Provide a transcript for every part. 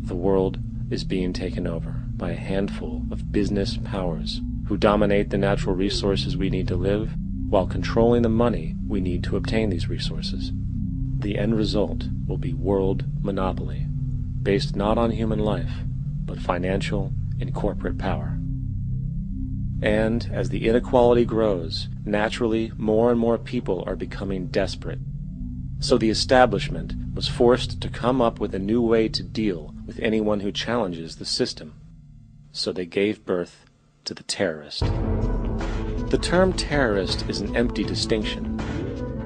The world is being taken over by a handful of business powers who dominate the natural resources we need to live while controlling the money we need to obtain these resources. The end result will be world monopoly, based not on human life, but financial and corporate power. And as the inequality grows, naturally more and more people are becoming desperate. So the establishment was forced to come up with a new way to deal with anyone who challenges the system. So they gave birth to the terrorist. The term terrorist is an empty distinction,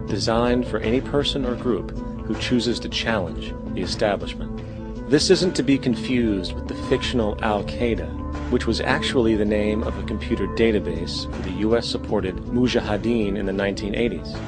designed for any person or group who chooses to challenge the establishment. This isn't to be confused with the fictional Al-Qaeda, which was actually the name of a computer database for the US-supported Mujahideen in the 1980s.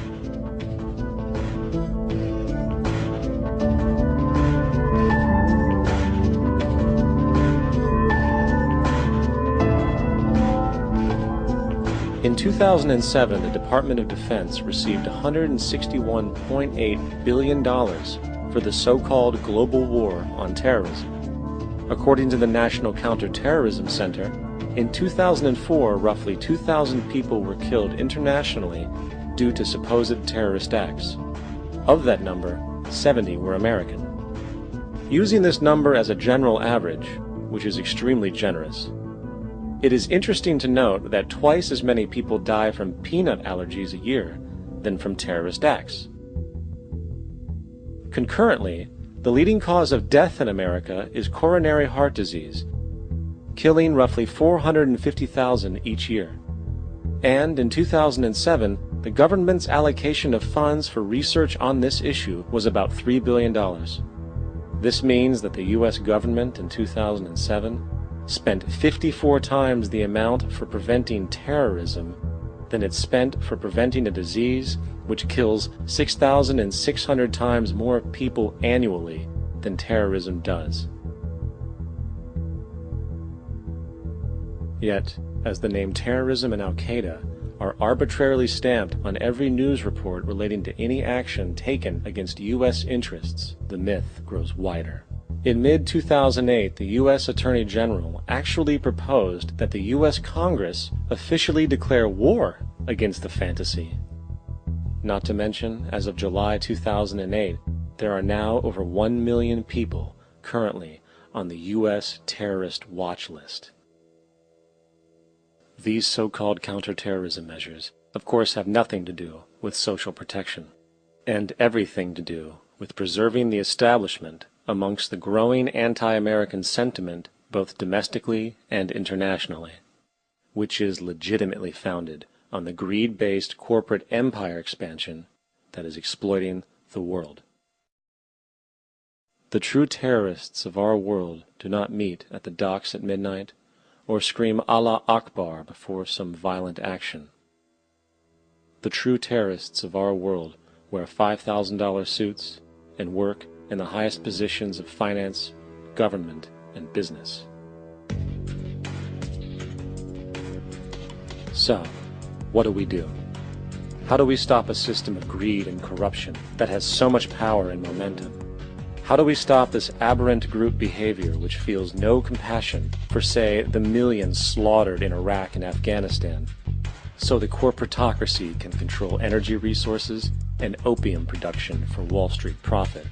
In 2007, the Department of Defense received $161.8 billion for the so-called global war on terrorism. According to the National Counterterrorism Center, in 2004, roughly 2,000 people were killed internationally due to supposed terrorist acts. Of that number, 70 were American. Using this number as a general average, which is extremely generous, it is interesting to note that twice as many people die from peanut allergies a year than from terrorist acts. Concurrently, the leading cause of death in America is coronary heart disease, killing roughly 450,000 each year. And in 2007, the government's allocation of funds for research on this issue was about $3 billion. This means that the US government in 2007 spent 54 times the amount for preventing terrorism than it spent for preventing a disease which kills 6,600 times more people annually than terrorism does. Yet, as the name terrorism and Al-Qaeda are arbitrarily stamped on every news report relating to any action taken against U.S. interests, the myth grows wider. In mid-2008, the U.S. Attorney General actually proposed that the U.S. Congress officially declare war against the fantasy. Not to mention, as of July 2008, there are now over 1 million people currently on the U.S. terrorist watch list. These so-called counterterrorism measures, of course, have nothing to do with social protection, and everything to do with preserving the establishment amongst the growing anti-American sentiment both domestically and internationally, which is legitimately founded on the greed-based corporate empire expansion that is exploiting the world. The true terrorists of our world do not meet at the docks at midnight or scream Allah Akbar before some violent action. The true terrorists of our world wear $5,000 suits and work in the highest positions of finance, government, and business. So, what do? How do we stop a system of greed and corruption that has so much power and momentum? How do we stop this aberrant group behavior which feels no compassion for, say, the millions slaughtered in Iraq and Afghanistan, so the corporatocracy can control energy resources and opium production for Wall Street profit?